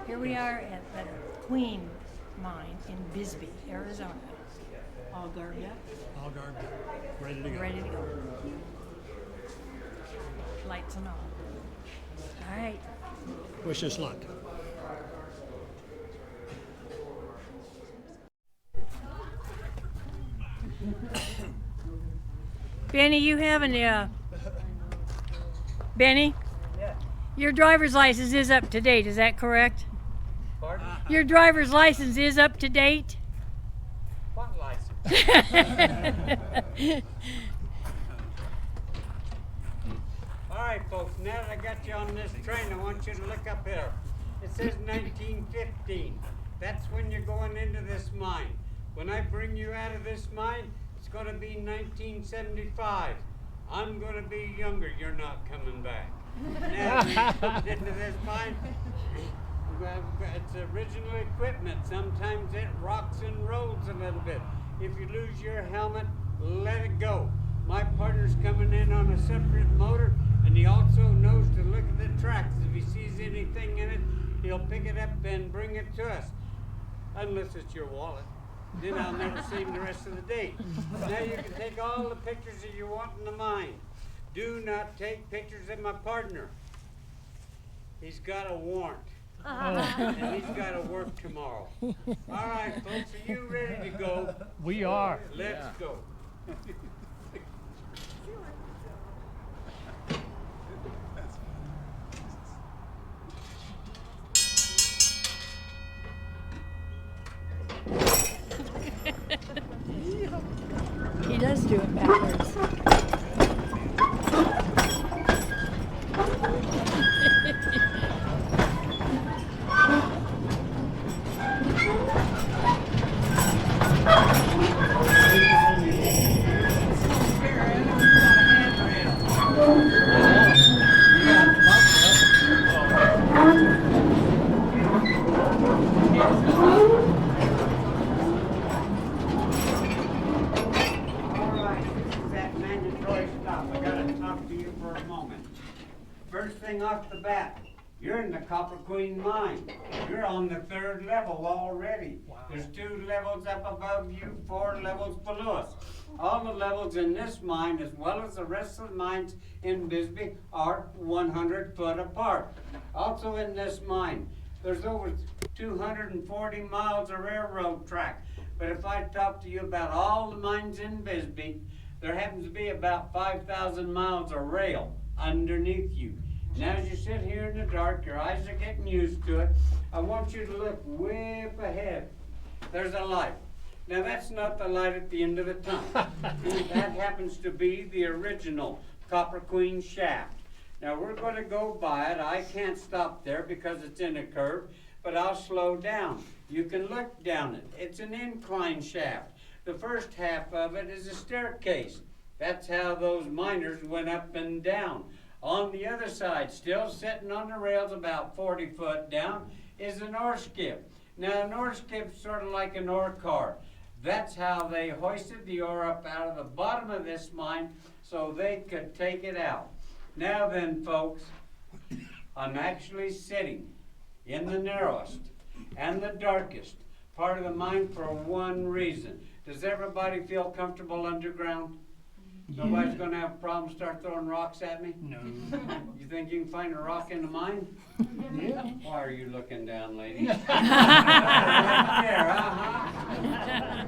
Here we are at the Queen Mine in Bisbee, Arizona. All garbed up, All garbed up, ready to go. ready to go. Lights and all. All right. Wish us luck. Benny, you have Benny? Yeah. Your driver's license is up to date, is that correct? Pardon? Your driver's license is up to date? What license? All right, folks, now that I got you on this train, I want you to look up here. It says 1915. That's when you're going into this mine. When I bring you out of this mine, it's going to be 1975. I'm going to be younger. You're not coming back. Now, when you into this mine, it's original equipment. Sometimes it rocks and rolls a little bit. If you lose your helmet, let it go. My partner's coming in on a separate motor, and he also knows to look at the tracks. If he sees anything in it, he'll pick it up and bring it to us. Unless it's your wallet. Then I'll never see him the rest of the day. Now you can take all the pictures that you want in the mine. Do not take pictures of my partner. He's got a warrant. And he's got to work tomorrow. All right, folks, are you ready to go? We are. Let's go. He does do it backwards. First thing off the bat, you're in the Copper Queen mine. You're on the 3rd level already. Wow. There's 2 levels up above you, 4 levels below us. All the levels in this mine, as well as the rest of the mines in Bisbee, are 100 foot apart. Also in this mine, there's over 240 miles of railroad track. But if I talk to you about all the mines in Bisbee, there happens to be about 5,000 miles of rail underneath you. Now as you sit here in the dark, your eyes are getting used to it. I want you to look way up ahead. There's a light. Now that's not the light at the end of the tunnel. That happens to be the original Copper Queen shaft. Now we're going to go by it. I can't stop there because it's in a curve, but I'll slow down. You can look down it. It's an incline shaft. The first half of it is a staircase. That's how those miners went up and down. On the other side, still sitting on the rails about 40 foot down, is an ore skip. Now an ore skip's sort of like an ore car. That's how they hoisted the ore up out of the bottom of this mine so they could take it out. Now then, folks, I'm actually sitting in the narrowest and the darkest part of the mine for one reason. Does everybody feel comfortable underground? Nobody's going to have a problem start throwing rocks at me? No. You think you can find a rock in the mine? Yeah. Why are you looking down, ladies? Right there, uh-huh.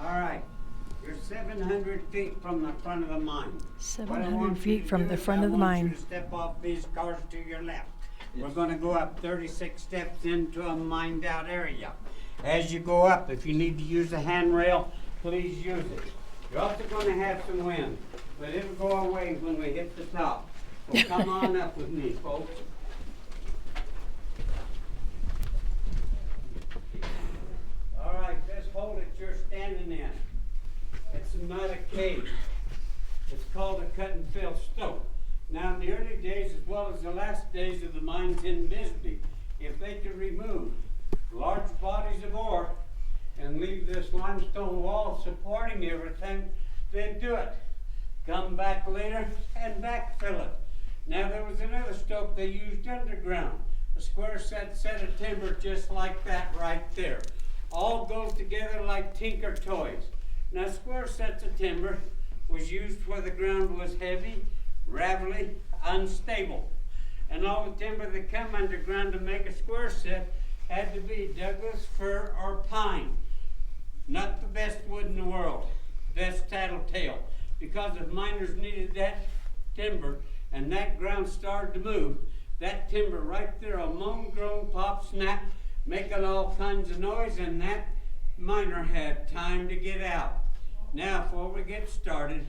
All right, you're 700 feet from the front of the mine. 700 feet from the front of the mine. I want you to step off these cars to your left. We're going to go up 36 steps into a mined out area. As you go up, if you need to use a handrail, please use it. You're also going to have some wind, but it'll go away when we hit the top. Well, come on up with me, folks. All right, this hole that you're standing in Phil Stoke. Now, in the early days as well as the last days of the mines in Bisbee, if they could remove large bodies of ore and leave this limestone wall supporting everything, they'd do it. Come back later and backfill it. Now, there was another stope they used underground, a square set of timber just like that right there. All goes together like tinker toys. Now, square sets of timber was used where the ground was heavy, gravelly, unstable. And all the timber that come underground to make a square set had to be Douglas, fir, or pine. Not the best wood in the world, best tattletale. Because if miners needed that timber and that ground started to move, that timber right there, a moan, groan, pop, snap, making all kinds of noise, and that miner had time to get out. Now, before we get started,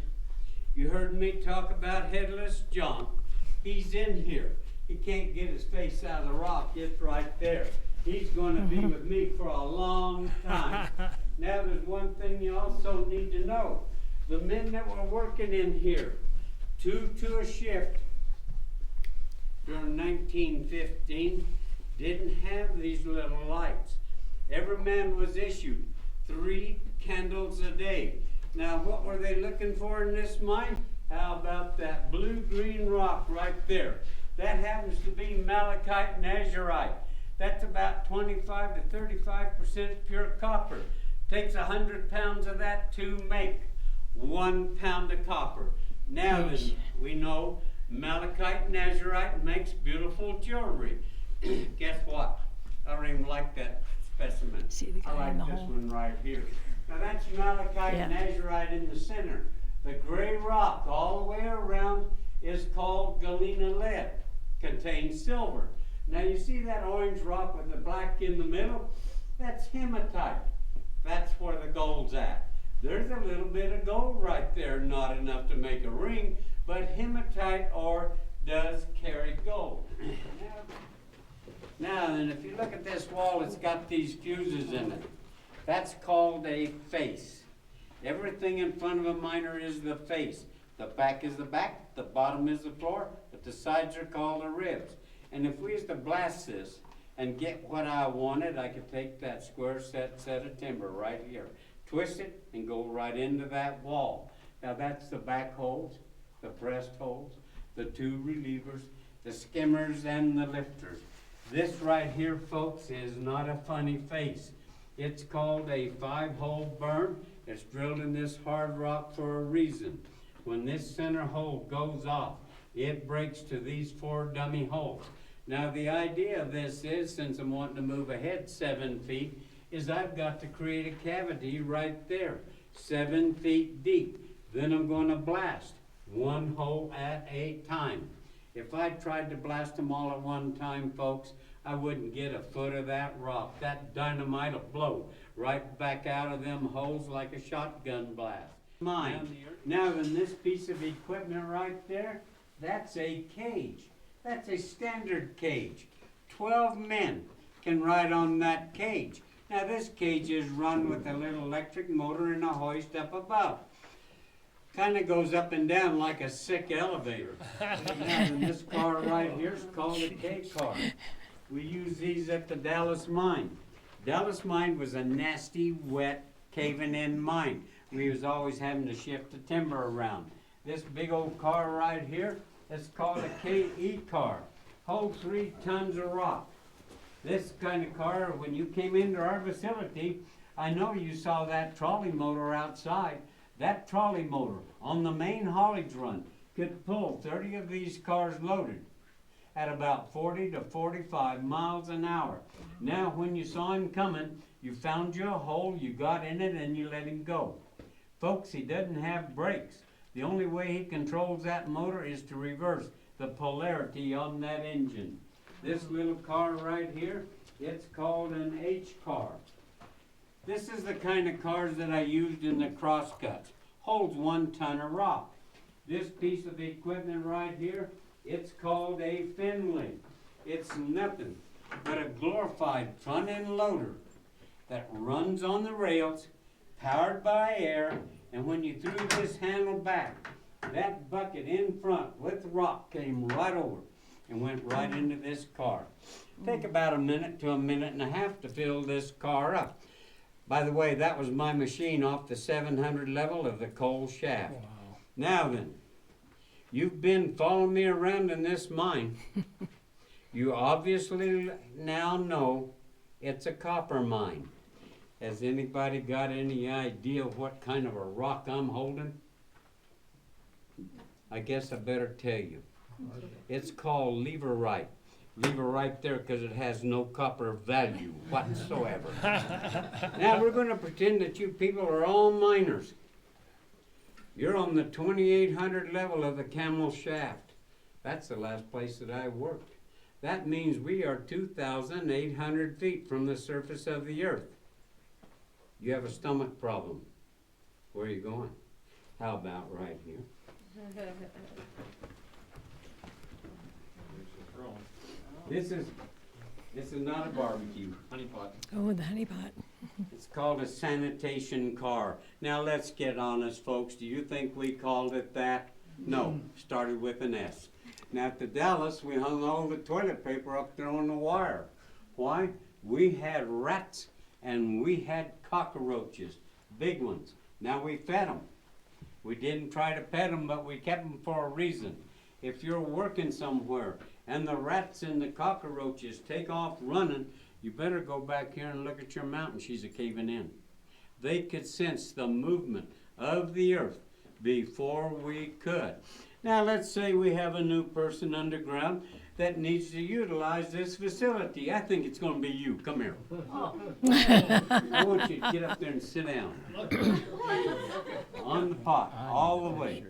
you heard me talk about Headless John. He's in here. He can't get his face out of the rock. It's right there. He's going to be with me for a long time. Now, there's one thing you also need to know. The men that were working in here, 2 to a shift during 1915, didn't have these little lights. Every man was issued 3 candles a day. Now, what were they looking for in this mine? How about that blue-green rock right there? That happens to be malachite and azurite. That's about 25 to 35% pure copper. Takes 100 pounds of that to make 1 pound of copper. Now then, we know malachite and azurite makes beautiful jewelry. Guess what? I don't even like that specimen. See the guy I like in the this hole? one right here. Now that's malachite and azurite in the center. The gray rock all the way around is called galena lead, contains silver. Now you see that orange rock with the black in the middle? That's hematite. That's where the gold's at. There's a little bit of gold right there, not enough to make a ring, but hematite ore does carry gold. Now then, if you look at this wall, it's got these fuses in it. That's called a face. Everything in front of a miner is the face. The back is the back, the bottom is the floor, but the sides are called the ribs. And if we was to blast this and get what I wanted, I could take that square set of timber right here, twist it, and go right into that wall. Now that's the back holes, the breast holes, the 2 relievers, the skimmers, and the lifters. This right here, folks, is not a funny face. It's called a 5-hole burn. It's drilled in this hard rock for a reason. When this center hole goes off, it breaks to these 4 dummy holes. Now the idea of this is, since I'm wanting to move ahead 7 feet, is I've got to create a cavity right there, 7 feet deep. Then I'm going to blast 1 hole at a time. If I tried to blast them all at one time, folks, I wouldn't get a foot of that rock. That dynamite will blow right back out of them holes like a shotgun blast. Mine. Now then, this piece of equipment right there, that's a cage. That's a standard cage. 12 men can ride on that cage. Now this cage is run with a little electric motor and a hoist up above. Kind of goes up and down like a sick elevator. Now then, this car right here is called a K car. We use these at the Dallas mine. Dallas mine was a nasty, wet, caving-in mine. We was always having to shift the timber around. This big old car right here, it's called a KE car. Holds 3 tons of rock. This kind of car, when you came into our facility, I know you saw that trolley motor outside. That trolley motor on the main haulage run could pull 30 of these cars loaded at about 40 to 45 miles an hour. Now, when you saw him coming, you found your hole, you got in it, and you let him go. Folks, he doesn't have brakes. The only way he controls that motor is to reverse the polarity on that engine. This little car right here, it's called an H car. This is the kind of cars that I used in the crosscuts. Holds 1 ton of rock. This piece of equipment right here, it's called a Finley. It's nothing but a glorified front-end loader that runs on the rails, powered by air, and when you threw this handle back, That bucket in front with rock came right over and went right into this car. Take about a minute to a minute and a half to fill this car up. By the way, that was my machine off the 700 level of the coal shaft. Wow. Now then, you've been following me around in this mine. You obviously now know it's a copper mine. Has anybody got any idea what kind of a rock I'm holding? I guess I better tell you. It's called leverite. Leave it right there because it has no copper value whatsoever. Now we're going to pretend that you people are all miners. You're on the 2800 level of the Camel Shaft. That's the last place that I worked. That means we are 2,800 feet from the surface of the earth. You have a stomach problem. Where are you going? How about right here? This is not a barbecue. Honey pot. Oh, the honey pot. It's called a sanitation car. Now let's get honest, folks. Do you think we called it that? No, started with an S. Now at the Dallas, we hung all the toilet paper up there on the wire. Why? We had rats and we had cockroaches, big ones. Now we fed them. We didn't try to pet them, but we kept them for a reason. If you're working somewhere and the rats and the cockroaches take off running, you better go back here and look at your mountain. She's a caving in. They could sense the movement of the earth before we could. Now let's say we have a new person underground that needs to utilize this facility. I think it's going to be you. Come here. I want you to get up there and sit down. On the pot, all the way.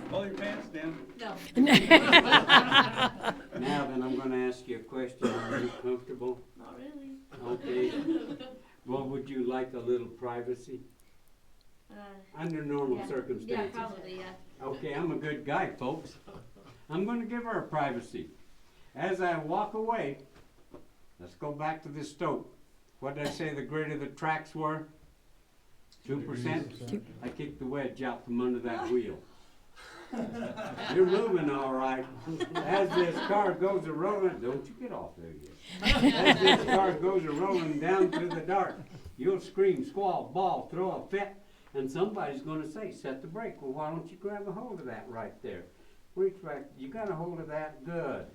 Pull your pants down. Now then, I'm going to ask you a question. Are you comfortable? Not really. Okay. Well, would you like a little privacy? Under normal circumstances. Yeah, probably, yeah. Okay, I'm a good guy, folks. I'm going to give her privacy. As I walk away, let's go back to the stove. What did I say the grade of the tracks were? 2%? I kicked the wedge out from under that wheel. You're moving all right. As this car goes a-rolling, don't you get off there yet. As this car goes a-rolling down through the dark, you'll scream, squall, bawl, throw a fit, and somebody's going to say, set the brake. Well, why don't you grab a hold of that right there? Reach back. You got a hold of that? Good.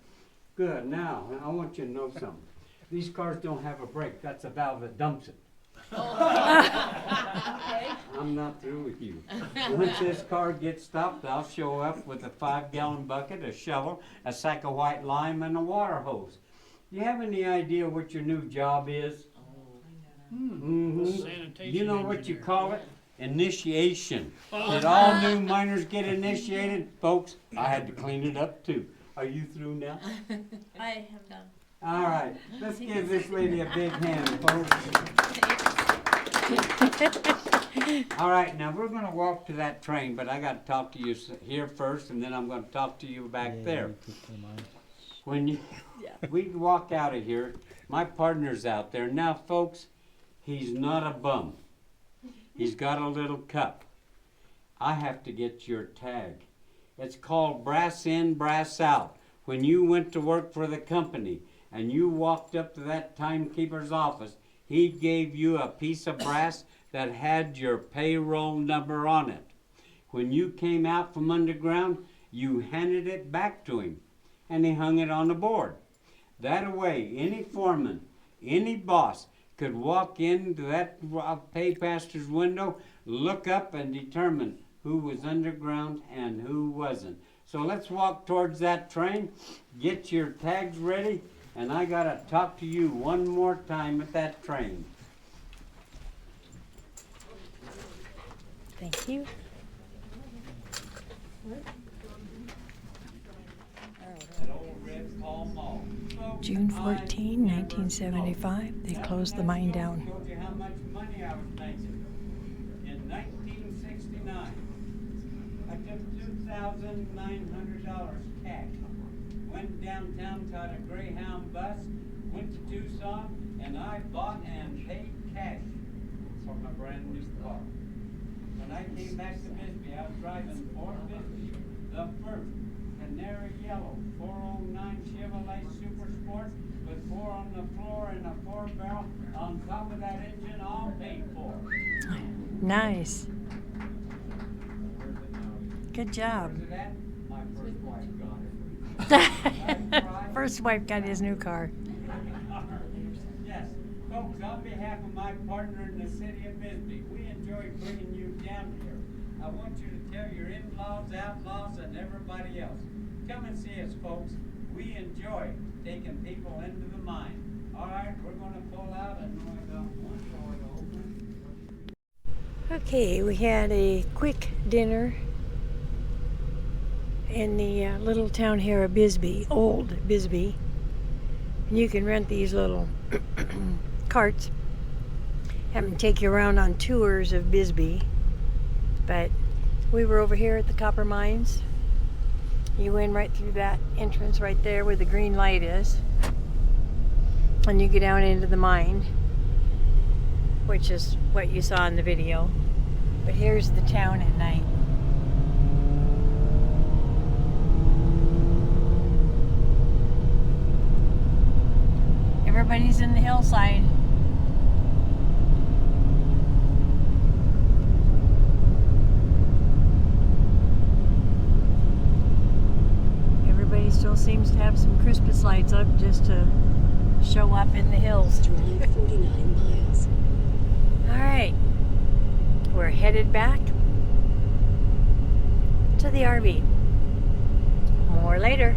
Good. Now, I want you to know something. These cars don't have a brake. That's a valve that dumps it. I'm not through with you. Once this car gets stopped, I'll show up with a 5-gallon bucket, a shovel, a sack of white lime, and a water hose. You have any idea what your new job is? Sanitation You know what you engineer. call it? Initiation. Did all new miners get initiated? Folks, I had to clean it up too. Are you through now? I have done. All right, let's give this lady a big hand, folks. All right, now we're going to walk to that train, but I got to talk to you here first, and then I'm going to talk to you back there. When we walk out of here, my partner's out there. Now, folks, he's not a bum. He's got a little cup. I have to get your tag. It's called brass in, brass out. When you went to work for the company and you walked up to that timekeeper's office, he gave you a piece of brass that had your payroll number on it. When you came out from underground, you handed it back to him, and he hung it on the board. That way, any foreman, any boss could walk into that paymaster's window, look up, and determine who was underground and who wasn't. So let's walk towards that train, get your tags ready, and I gotta talk to you one more time at that train. Thank you. That old red Pall Mall. June 14, 1975, they closed the mine down. Told you how much money I was making. In 1969, I took $2,900 cash. Went downtown, caught a Greyhound bus, went to Tucson, and I bought and paid cash for my brand new car. When I came back to Bisbee, I was driving Ford Bisbee, the first canary yellow 409 Chevrolet Super Sport with 4 on the floor and a 4-barrel on top of that engine, all paid for. Nice. Good job. Where's it at? My first wife got it. First wife got his new car. Yes, folks, on behalf of my partner in the city of Bisbee, we enjoy bringing you down here. I want you to tell your in-laws, outlaws, and everybody else. Come and see us, folks. We enjoy taking people into the mine. All right, we're going to pull out and we got one door to open. Okay, we had a quick dinner in the little town here of Bisbee, Old Bisbee. And you can rent these little carts, have them take you around on tours of Bisbee. But we were over here at the copper mines. You went right through that entrance right there where the green light is. And you get down into the mine, which is what you saw in the video. But here's the town at night. Everybody's in the hillside. Everybody still seems to have some Christmas lights up just to show up in the hills. Drive 49 miles. All right, we're headed back to the RV. More later.